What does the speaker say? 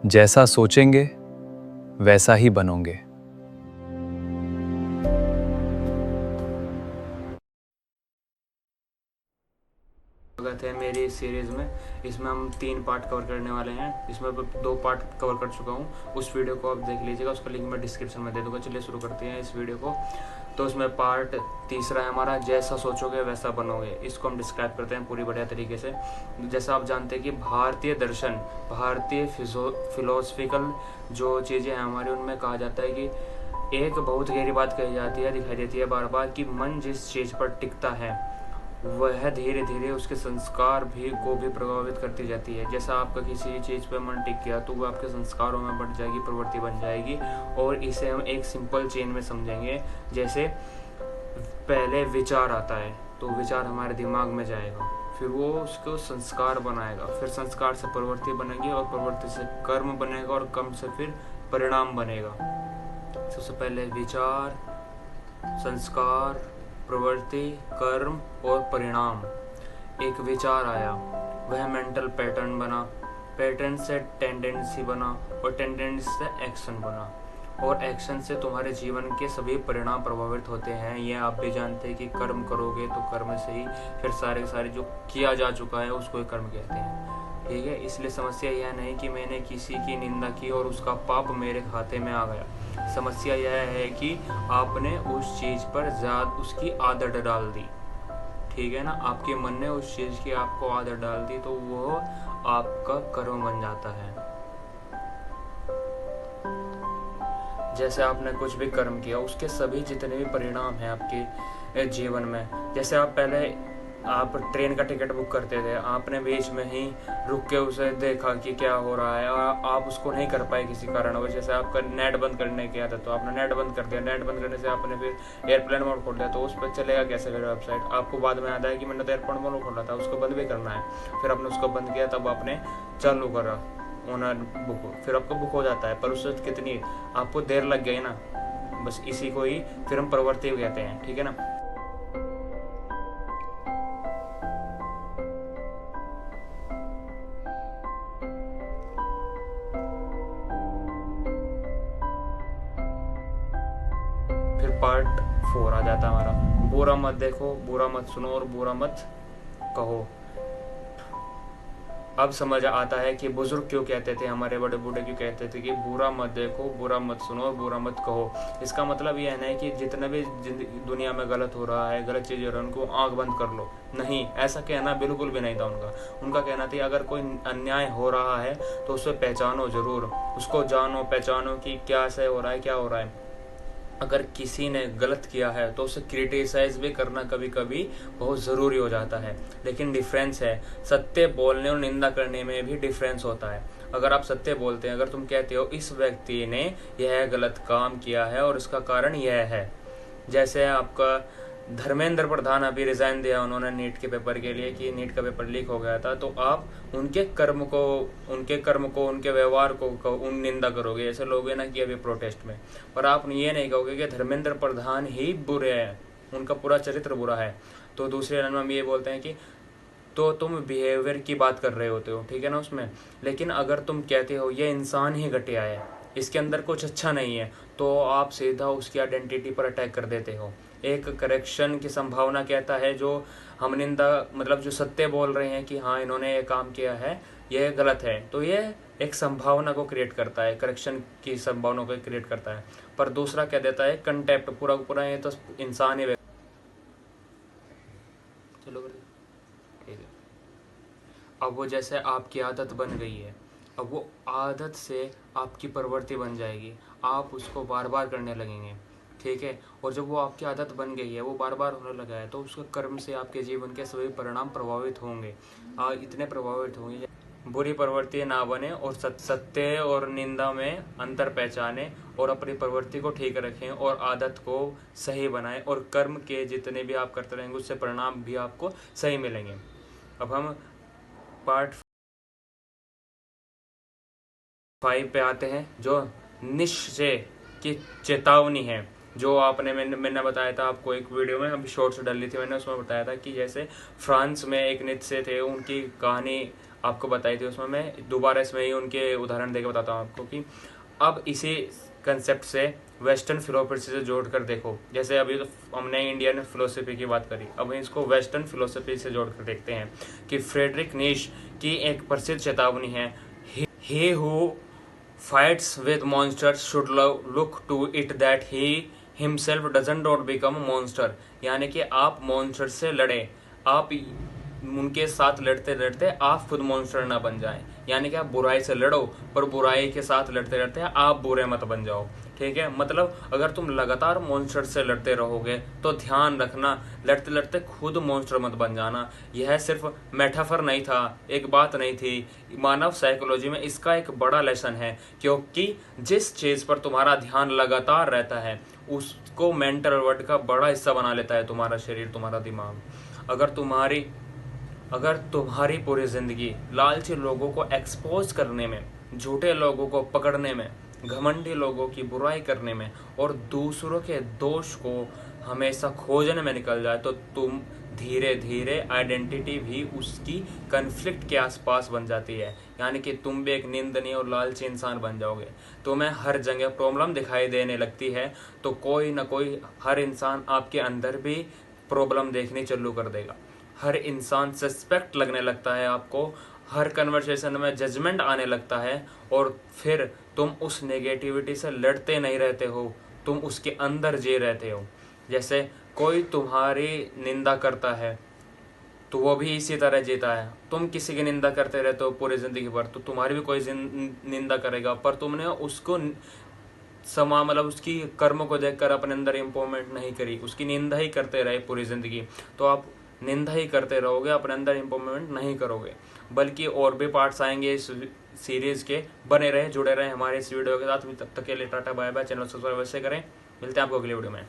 जैसा सोचेंगे वैसा ही बनोगे। स्वागत है मेरी इस सीरीज़ में। इसमें हम 3 पार्ट कवर करने वाले हैं। इसमें 2 पार्ट कवर कर चुका हूँ। उस वीडियो को आप देख लीजिएगा, उसका लिंक मैं डिस्क्रिप्शन में दे दूँगा। चलिए शुरू करते हैं इस वीडियो को। तो उसमें पार्ट तीसरा है हमारा, जैसा सोचोगे वैसा बनोगे। इसको हम डिस्क्राइब करते हैं पूरी बढ़िया तरीके से। जैसा आप जानते हैं कि भारतीय दर्शन, भारतीय फिलोसफिकल जो चीज़ें हैं हमारी, उनमें कहा जाता है कि एक बहुत गहरी बात कही जाती है, दिखाई देती है बार बार, कि मन जिस चीज़ पर टिकता है वह धीरे धीरे उसके संस्कार को भी प्रभावित करती जाती है। जैसा आपका किसी चीज़ पे मन टिक गया तो वो आपके संस्कारों में बढ़ जाएगी, प्रवृत्ति बन जाएगी। और इसे हम एक सिंपल चेन में समझेंगे। जैसे पहले विचार आता है तो विचार हमारे दिमाग में जाएगा, फिर वो उसको संस्कार बनाएगा, फिर संस्कार से प्रवृत्ति बनेगी और प्रवृत्ति से कर्म बनेगा और कर्म से फिर परिणाम बनेगा। सबसे पहले विचार, संस्कार, प्रवृत्ति, कर्म और परिणाम। एक विचार आया, वह मेंटल पैटर्न बना, पैटर्न से टेंडेंसी बना और टेंडेंसी से एक्शन बना, और एक्शन से तुम्हारे जीवन के सभी परिणाम प्रभावित होते हैं। ये आप भी जानते हैं कि कर्म करोगे तो कर्म से ही फिर सारे जो किया जा चुका है उसको ही कर्म कहते हैं। ठीक है, इसलिए समस्या यह नहीं कि मैंने किसी की निंदा की और उसका पाप मेरे खाते में आ गया। समस्या यह है कि आपने उस चीज़ पर उसकी आदत डाल दी। ठीक है ना, आपके मन ने उस चीज़ की आपको आदत डाल दी तो वो आपका कर्म बन जाता है। जैसे आपने कुछ भी कर्म किया, उसके सभी जितने भी परिणाम हैं आपके जीवन में, जैसे आप ट्रेन का टिकट बुक करते थे, आपने बीच में ही रुक के उसे देखा कि क्या हो रहा है और आप उसको नहीं कर पाए किसी कारणवश। जैसे आपका नेट बंद करने की आदत, तो आपने नेट बंद कर दिया। नेट बंद करने से आपने फिर एयरप्लेन मोड खोल लिया, तो उस पर चलेगा कैसे फिर वेबसाइट? आपको बाद में याद आया कि मैंने तो एयरप्लेन मोड खोला था, उसको बंद भी करना है। फिर आपने उसको बंद किया, तब आपने चालू करा ओनर बुक, फिर आपको बुक हो जाता है। पर उससे कितनी आपको देर लग गई ना, बस इसी को ही फिर हम प्रवृत्ति कहते हैं। ठीक है ना। फिर पार्ट 4 आ जाता है हमारा, बुरा मत देखो, बुरा मत सुनो और बुरा मत कहो। अब समझ आता है कि बुजुर्ग क्यों कहते थे, हमारे बड़े बूढ़े क्यों कहते थे कि बुरा मत देखो, बुरा मत सुनो और बुरा मत कहो। इसका मतलब यह नहीं कि जितना भी दुनिया में गलत हो रहा है, गलत चीज़ हो रहा है, उनको आंख बंद कर लो। नहीं, ऐसा कहना बिल्कुल भी नहीं था उनका कहना था अगर कोई अन्याय हो रहा है तो उसे पहचानो जरूर, उसको जानो पहचानो कि क्या से हो रहा है, क्या हो रहा है। अगर किसी ने गलत किया है तो उसे क्रिटिसाइज भी करना कभी कभी बहुत ज़रूरी हो जाता है। लेकिन डिफरेंस है, सत्य बोलने और निंदा करने में भी डिफरेंस होता है। अगर आप सत्य बोलते हैं, अगर तुम कहते हो इस व्यक्ति ने यह गलत काम किया है और इसका कारण यह है, जैसे आपका धर्मेंद्र प्रधान अभी रिजाइन दिया उन्होंने नीट के पेपर के लिए कि नीट का पेपर लीक हो गया था, तो आप उनके कर्म को उनके व्यवहार को उन निंदा करोगे, जैसे लोग ना कि अभी प्रोटेस्ट में। पर आप ये नहीं कहोगे कि धर्मेंद्र प्रधान ही बुरे हैं, उनका पूरा चरित्र बुरा है। तो दूसरे लाइन में हम ये बोलते हैं कि तो तुम बिहेवियर की बात कर रहे होते हो, ठीक है ना उसमें। लेकिन अगर तुम कहते हो ये इंसान ही घटिया है, इसके अंदर कुछ अच्छा नहीं है, तो आप सीधा उसकी आइडेंटिटी पर अटैक कर देते हो। एक करेक्शन की संभावना कहता है, जो हम निंदा मतलब जो सत्य बोल रहे हैं कि हाँ इन्होंने ये काम किया है, ये गलत है, तो ये एक संभावना को क्रिएट करता है, करेक्शन की संभावना को क्रिएट करता है। पर दूसरा क्या देता है, कंटेप्ट, पूरा पूरा ये तो इंसान ही। चलो ठीक है। अब वो जैसे आपकी आदत बन गई है, अब वो आदत से आपकी प्रवृत्ति बन जाएगी, आप उसको बार बार करने लगेंगे। ठीक है, और जब वो आपकी आदत बन गई है, वो बार बार होने लगा है, तो उसके कर्म से आपके जीवन के सभी परिणाम प्रभावित होंगे। इतने प्रभावित होंगे, बुरी प्रवृत्ति ना बने और सत्य और निंदा में अंतर पहचाने और अपनी प्रवृत्ति को ठीक रखें और आदत को सही बनाएं, और कर्म के जितने भी आप करते रहेंगे उससे परिणाम भी आपको सही मिलेंगे। अब हम पार्ट 5 पे आते हैं, जो निश्चय की चेतावनी है। जो आपने मैंने बताया था आपको एक वीडियो में, अभी शॉर्ट्स डाली थी मैंने, उसमें बताया था कि जैसे फ्रांस में एक नित्से थे, उनकी कहानी आपको बताई थी, उसमें मैं दोबारा इसमें ही उनके उदाहरण देकर बताता हूँ आपको कि अब इसी कंसेप्ट से वेस्टर्न फिलोसफी से जोड़ कर देखो। जैसे अभी तो हमने इंडियन फिलोसफी की बात करी, अब इसको वेस्टर्न फिलोसफी से जोड़ कर देखते हैं कि फ्रेडरिक नीश की एक प्रसिद्ध चेतावनी है, he who fights with monsters should look to it that he himself doesn't not become a monster। यानी कि आप मॉन्स्टर से लड़े, आप उनके साथ लड़ते लड़ते आप खुद मॉन्स्टर ना बन जाएं। यानी कि आप बुराई से लड़ो पर बुराई के साथ लड़ते लड़ते आप बुरे मत बन जाओ। ठीक है, मतलब अगर तुम लगातार मॉन्स्टर से लड़ते रहोगे तो ध्यान रखना, लड़ते लड़ते खुद मॉन्स्टर मत बन जाना। यह सिर्फ मेटाफर नहीं था, एक बात नहीं थी, मानव साइकोलॉजी में इसका एक बड़ा लेसन है। क्योंकि जिस चीज पर तुम्हारा ध्यान लगातार रहता है उसको मेंटल वर्ल्ड का बड़ा हिस्सा बना लेता है तुम्हारा शरीर, तुम्हारा दिमाग। अगर तुम्हारी पूरी जिंदगी लालची लोगों को एक्सपोज करने में, झूठे लोगों को पकड़ने में, घमंडी लोगों की बुराई करने में और दूसरों के दोष को हमेशा खोजने में निकल जाए तो तुम धीरे धीरे आइडेंटिटी भी उसकी कन्फ्लिक्ट के आसपास बन जाती है। यानी कि तुम भी एक निंदनीय और लालची इंसान बन जाओगे। तुम्हें हर जगह प्रॉब्लम दिखाई देने लगती है तो कोई ना कोई, हर इंसान आपके अंदर भी प्रॉब्लम देखनी चालू कर देगा। हर इंसान सस्पेक्ट लगने लगता है आपको, हर कन्वर्सेशन में जजमेंट आने लगता है और फिर तुम उस नेगेटिविटी से लड़ते नहीं रहते हो, तुम उसके अंदर जी रहते हो। जैसे कोई तुम्हारी निंदा करता है तो वो भी इसी तरह जीता है। तुम किसी की निंदा करते रहते हो पूरी जिंदगी भर तो तुम्हारी भी कोई निंदा करेगा, पर तुमने उसको मतलब उसकी कर्म को देखकर अपने अंदर इम्प्रूवमेंट नहीं करी, उसकी निंदा ही करते रहे पूरी जिंदगी, तो आप निंदा ही करते रहोगे, अपने अंदर इम्प्रूवमेंट नहीं करोगे। बल्कि और भी पार्ट्स आएंगे इस सीरीज के, बने रहे, जुड़े रहे हमारे इस वीडियो के साथ। तब तक के लिए ta-ta bye bye. Channel subscribe अवश्य करें, मिलते हैं आपको अगली वीडियो में।